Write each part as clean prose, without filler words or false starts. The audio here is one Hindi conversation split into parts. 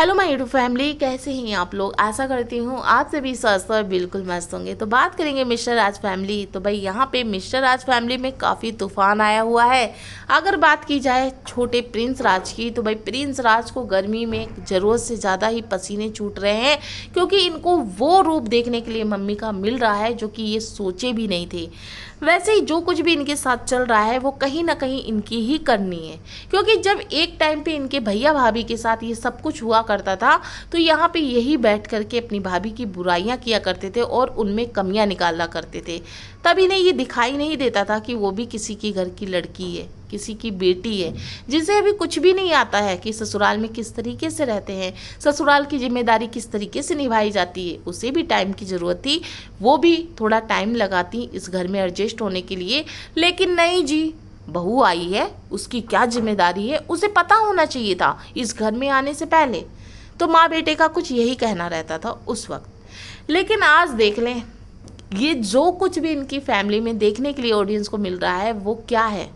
हेलो माय यूट्यूब फैमिली, कैसे हैं आप लोग। आशा करती हूँ आप सभी स्वस्थ और बिल्कुल मस्त होंगे। तो बात करेंगे मिस्टर राज फैमिली। तो भाई यहाँ पे मिस्टर राज फैमिली में काफ़ी तूफान आया हुआ है। अगर बात की जाए छोटे प्रिंस राज की, तो भाई प्रिंस राज को गर्मी में ज़रूरत से ज़्यादा ही पसीने छूट रहे हैं, क्योंकि इनको वो रूप देखने के लिए मम्मी का मिल रहा है जो कि ये सोचे भी नहीं थे। वैसे ही जो कुछ भी इनके साथ चल रहा है वो कहीं ना कहीं इनकी ही करनी है, क्योंकि जब एक टाइम पे इनके भैया भाभी के साथ ये सब कुछ हुआ करता था तो यहाँ पे यही बैठ करके अपनी भाभी की बुराइयां किया करते थे और उनमें कमियां निकाला करते थे। तब इन्हें ये दिखाई नहीं देता था कि वो भी किसी के घर की लड़की है, किसी की बेटी है, जिसे अभी कुछ भी नहीं आता है कि ससुराल में किस तरीके से रहते हैं, ससुराल की जिम्मेदारी किस तरीके से निभाई जाती है। उसे भी टाइम की ज़रूरत थी, वो भी थोड़ा टाइम लगाती इस घर में एडजस्ट होने के लिए। लेकिन नहीं जी, बहू आई है, उसकी क्या जिम्मेदारी है उसे पता होना चाहिए था इस घर में आने से पहले। तो माँ बेटे का कुछ यही कहना रहता था उस वक्त। लेकिन आज देख लें, ये जो कुछ भी इनकी फैमिली में देखने के लिए ऑडियंस को मिल रहा है वो क्या है।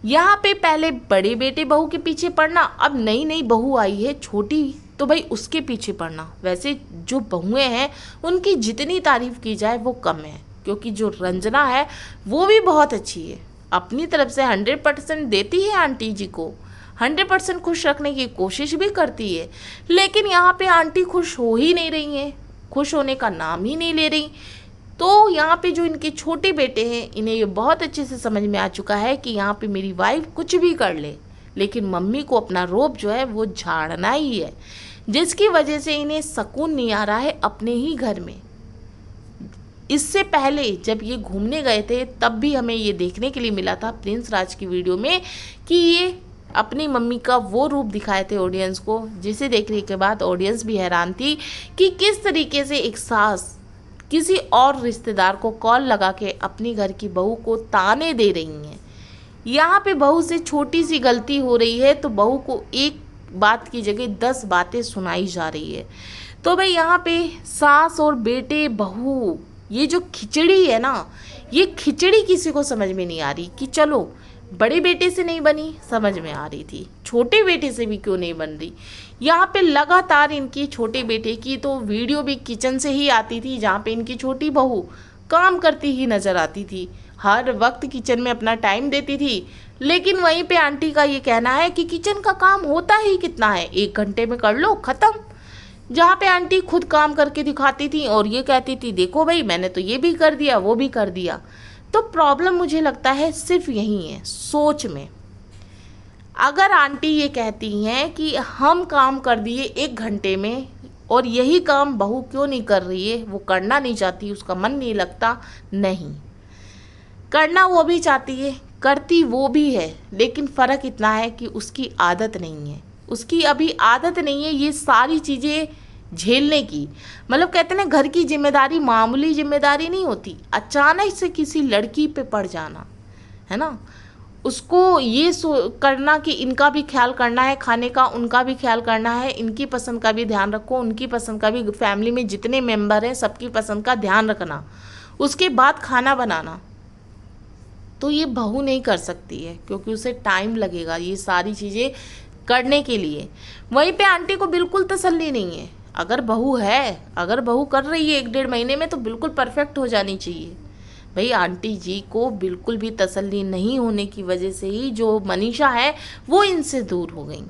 यहाँ पे पहले बड़े बेटे बहू के पीछे पड़ना, अब नई नई बहू आई है छोटी, तो भाई उसके पीछे पड़ना। वैसे जो बहुएं हैं उनकी जितनी तारीफ की जाए वो कम है, क्योंकि जो रंजना है वो भी बहुत अच्छी है, अपनी तरफ से 100% देती है आंटी जी को, 100% खुश रखने की कोशिश भी करती है। लेकिन यहाँ पे आंटी खुश हो ही नहीं रही हैं, खुश होने का नाम ही नहीं ले रही। तो यहाँ पे जो इनके छोटे बेटे हैं, इन्हें ये बहुत अच्छे से समझ में आ चुका है कि यहाँ पे मेरी वाइफ कुछ भी कर ले, लेकिन मम्मी को अपना रोब जो है वो झाड़ना ही है, जिसकी वजह से इन्हें सुकून नहीं आ रहा है अपने ही घर में। इससे पहले जब ये घूमने गए थे तब भी हमें ये देखने के लिए मिला था प्रिंस राज की वीडियो में कि ये अपनी मम्मी का वो रूप दिखाए थे ऑडियंस को, जिसे देखने के बाद ऑडियंस भी हैरान थी कि किस तरीके से एक सास किसी और रिश्तेदार को कॉल लगा के अपनी घर की बहू को ताने दे रही हैं। यहाँ पे बहू से छोटी सी गलती हो रही है तो बहू को एक बात की जगह 10 बातें सुनाई जा रही है। तो भाई यहाँ पे सास और बेटे बहू, ये जो खिचड़ी है ना, ये खिचड़ी किसी को समझ में नहीं आ रही कि चलो बड़े बेटे से नहीं बनी, समझ में आ रही थी छोटे बेटे से भी क्यों नहीं बन रही। यहाँ पे लगातार इनकी छोटे बेटे की तो वीडियो भी किचन से ही आती थी, जहाँ पे इनकी छोटी बहू काम करती ही नज़र आती थी, हर वक्त किचन में अपना टाइम देती थी। लेकिन वहीं पे आंटी का ये कहना है कि किचन का काम होता ही कितना है, 1 घंटे में कर लो ख़त्म। जहाँ पे आंटी खुद काम करके दिखाती थी और ये कहती थी देखो भाई मैंने तो ये भी कर दिया वो भी कर दिया। तो प्रॉब्लम मुझे लगता है सिर्फ यही है, सोच में। अगर आंटी ये कहती हैं कि हम काम कर दिए 1 घंटे में और यही काम बहू क्यों नहीं कर रही है, वो करना नहीं चाहती, उसका मन नहीं लगता, नहीं, करना वो भी चाहती है, करती वो भी है, लेकिन फ़र्क इतना है कि उसकी आदत नहीं है, उसकी अभी आदत नहीं है ये सारी चीज़ें झेलने की। मतलब कहते हैं ना, घर की जिम्मेदारी मामूली जिम्मेदारी नहीं होती, अचानक से किसी लड़की पे पड़ जाना है ना, उसको ये करना कि इनका भी ख्याल करना है, खाने का उनका भी ख्याल करना है, इनकी पसंद का भी ध्यान रखो, उनकी पसंद का भी, फैमिली में जितने मेंबर हैं सबकी पसंद का ध्यान रखना, उसके बाद खाना बनाना। तो ये बहू नहीं कर सकती है, क्योंकि उसे टाइम लगेगा ये सारी चीज़ें करने के लिए। वहीं पे आंटी को बिल्कुल तसल्ली नहीं है, अगर बहू है, अगर बहू कर रही है 1-1.5 महीने में तो बिल्कुल परफेक्ट हो जानी चाहिए। भाई आंटी जी को बिल्कुल भी तसल्ली नहीं होने की वजह से ही जो मनीषा है वो इनसे दूर हो गई।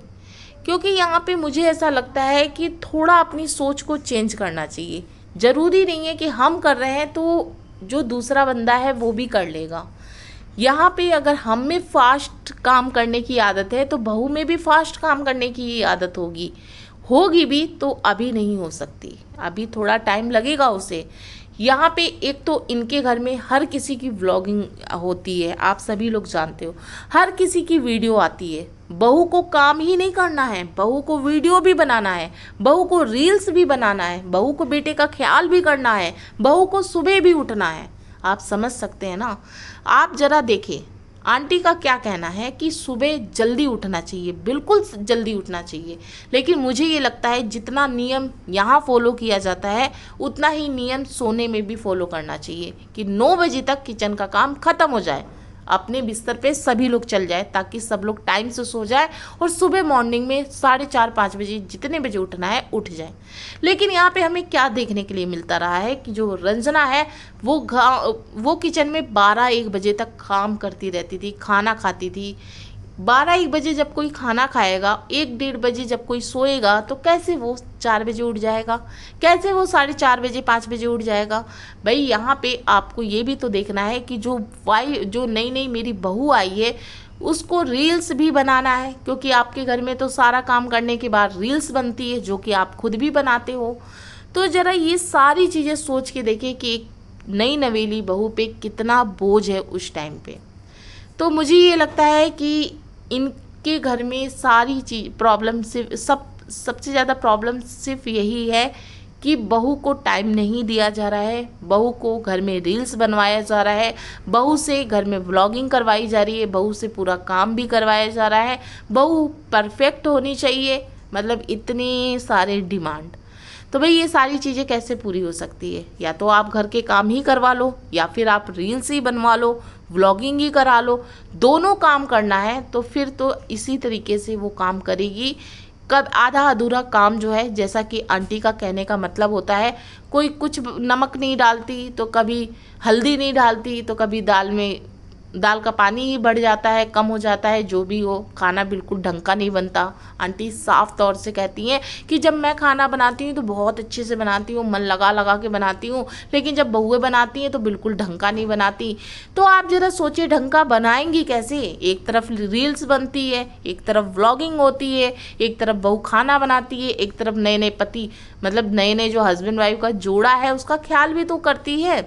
क्योंकि यहाँ पे मुझे ऐसा लगता है कि थोड़ा अपनी सोच को चेंज करना चाहिए। ज़रूरी नहीं है कि हम कर रहे हैं तो जो दूसरा बंदा है वो भी कर लेगा। यहाँ पे अगर हम में फास्ट काम करने की आदत है तो बहू में भी फास्ट काम करने की आदत होगी भी, तो अभी नहीं हो सकती, अभी थोड़ा टाइम लगेगा उसे। यहाँ पे एक तो इनके घर में हर किसी की व्लॉगिंग होती है, आप सभी लोग जानते हो, हर किसी की वीडियो आती है। बहू को काम ही नहीं करना है, बहू को वीडियो भी बनाना है, बहू को रील्स भी बनाना है, बहू को बेटे का ख्याल भी करना है, बहू को सुबह भी उठना है। आप समझ सकते हैं ना। आप ज़रा देखें आंटी का क्या कहना है कि सुबह जल्दी उठना चाहिए, बिल्कुल जल्दी उठना चाहिए, लेकिन मुझे ये लगता है जितना नियम यहाँ फॉलो किया जाता है उतना ही नियम सोने में भी फॉलो करना चाहिए कि 9 बजे तक किचन का काम ख़त्म हो जाए। अपने बिस्तर पे सभी लोग चल जाए, ताकि सब लोग टाइम से सो जाए और सुबह मॉर्निंग में 4:30-5 बजे जितने बजे उठना है उठ जाए। लेकिन यहाँ पे हमें क्या देखने के लिए मिलता रहा है कि जो रंजना है वो किचन में 12-1 बजे तक काम करती रहती थी, खाना खाती थी। 12-1 बजे जब कोई खाना खाएगा, 1-1:30 बजे जब कोई सोएगा, तो कैसे वो 4 बजे उठ जाएगा, कैसे वो 4:30 बजे 5 बजे उठ जाएगा। भाई यहाँ पे आपको ये भी तो देखना है कि जो नई नई मेरी बहू आई है उसको रील्स भी बनाना है, क्योंकि आपके घर में तो सारा काम करने के बाद रील्स बनती है, जो कि आप खुद भी बनाते हो। तो ज़रा ये सारी चीज़ें सोच के देखें कि एक नई नवेली बहू पे कितना बोझ है उस टाइम पे। तो मुझे ये लगता है कि इनके घर में सारी चीज प्रॉब्लम सिर्फ सबसे ज़्यादा प्रॉब्लम सिर्फ यही है कि बहू को टाइम नहीं दिया जा रहा है, बहू को घर में रील्स बनवाया जा रहा है, बहू से घर में व्लॉगिंग करवाई जा रही है, बहू से पूरा काम भी करवाया जा रहा है, बहू परफेक्ट होनी चाहिए, मतलब इतने सारे डिमांड। तो भाई ये सारी चीज़ें कैसे पूरी हो सकती है? या तो आप घर के काम ही करवा लो, या फिर आप रील्स ही बनवा लो, व्लॉगिंग ही करा लो। दोनों काम करना है तो फिर तो इसी तरीके से वो काम करेगी। कब आधा अधूरा काम जो है, जैसा कि आंटी का कहने का मतलब होता है, कोई कुछ नमक नहीं डालती तो कभी हल्दी नहीं डालती, तो कभी दाल का पानी ही बढ़ जाता है, कम हो जाता है, जो भी हो, खाना बिल्कुल ढंग का नहीं बनता। आंटी साफ तौर से कहती हैं कि जब मैं खाना बनाती हूँ तो बहुत अच्छे से बनाती हूँ, मन लगा लगा के बनाती हूँ, लेकिन जब बहुएं बनाती हैं तो बिल्कुल ढंग का नहीं बनाती। तो आप ज़रा सोचिए ढंग का बनाएंगी कैसे? एक तरफ रील्स बनती है, एक तरफ व्लॉगिंग होती है, एक तरफ बहू खाना बनाती है, एक तरफ नए नए पति मतलब नए नए जो हस्बैंड वाइफ का जोड़ा है उसका ख्याल भी तो करती है।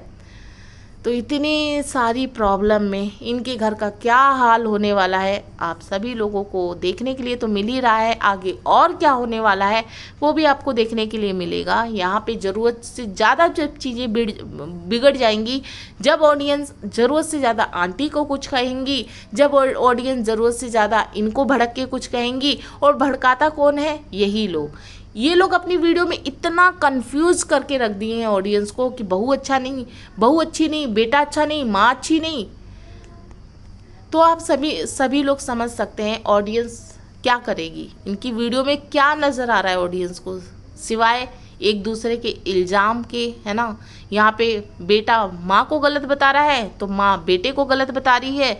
तो इतनी सारी प्रॉब्लम में इनके घर का क्या हाल होने वाला है आप सभी लोगों को देखने के लिए तो मिल ही रहा है। आगे और क्या होने वाला है वो भी आपको देखने के लिए मिलेगा। यहाँ पे ज़रूरत से ज़्यादा जब चीज़ें बिगड़ जाएंगी, जब ऑडियंस ज़रूरत से ज़्यादा आंटी को कुछ कहेंगी, जब ऑडियंस ज़रूरत से ज़्यादा इनको भड़क के कुछ कहेंगी, और भड़काता कौन है? यही लोग। ये लोग अपनी वीडियो में इतना कंफ्यूज करके रख दिए हैं ऑडियंस को कि बहू अच्छी नहीं, बेटा अच्छा नहीं, माँ अच्छी नहीं। तो आप सभी लोग समझ सकते हैं ऑडियंस क्या करेगी। इनकी वीडियो में क्या नज़र आ रहा है ऑडियंस को, सिवाय एक दूसरे के इल्ज़ाम के, है ना। यहाँ पे बेटा माँ को गलत बता रहा है तो माँ बेटे को गलत बता रही है,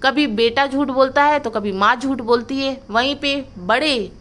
कभी बेटा झूठ बोलता है तो कभी माँ झूठ बोलती है। वहीं पे बड़े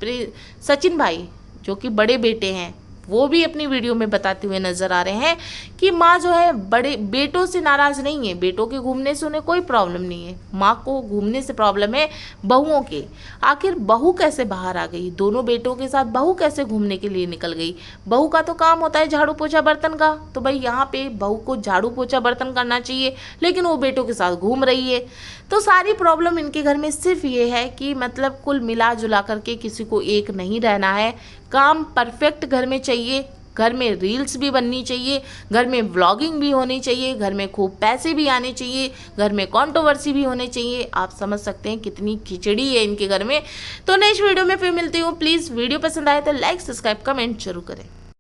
सचिन भाई जो कि बड़े बेटे हैं, वो भी अपनी वीडियो में बताते हुए नजर आ रहे हैं कि माँ जो है बड़े बेटों से नाराज़ नहीं है, बेटों के घूमने से उन्हें कोई प्रॉब्लम नहीं है, माँ को घूमने से प्रॉब्लम है बहुओं के। आखिर बहू कैसे बाहर आ गई? दोनों बेटों के साथ बहू कैसे घूमने के लिए निकल गई? बहू का तो काम होता है झाड़ू पोछा बर्तन का, तो भाई यहाँ पे बहू को झाड़ू पोछा बर्तन करना चाहिए, लेकिन वो बेटों के साथ घूम रही है। तो सारी प्रॉब्लम इनके घर में सिर्फ ये है कि मतलब कुल मिला जुला करके किसी को एक नहीं रहना है। काम परफेक्ट घर में चाहिए, घर में रील्स भी बननी चाहिए, घर में व्लॉगिंग भी होनी चाहिए, घर में खूब पैसे भी आने चाहिए, घर में कंट्रोवर्सी भी होने चाहिए। आप समझ सकते हैं कितनी खिचड़ी है इनके घर में। तो नेक्स्ट वीडियो में फिर मिलती हूँ। प्लीज़ वीडियो पसंद आए तो लाइक सब्सक्राइब कमेंट जरूर करें।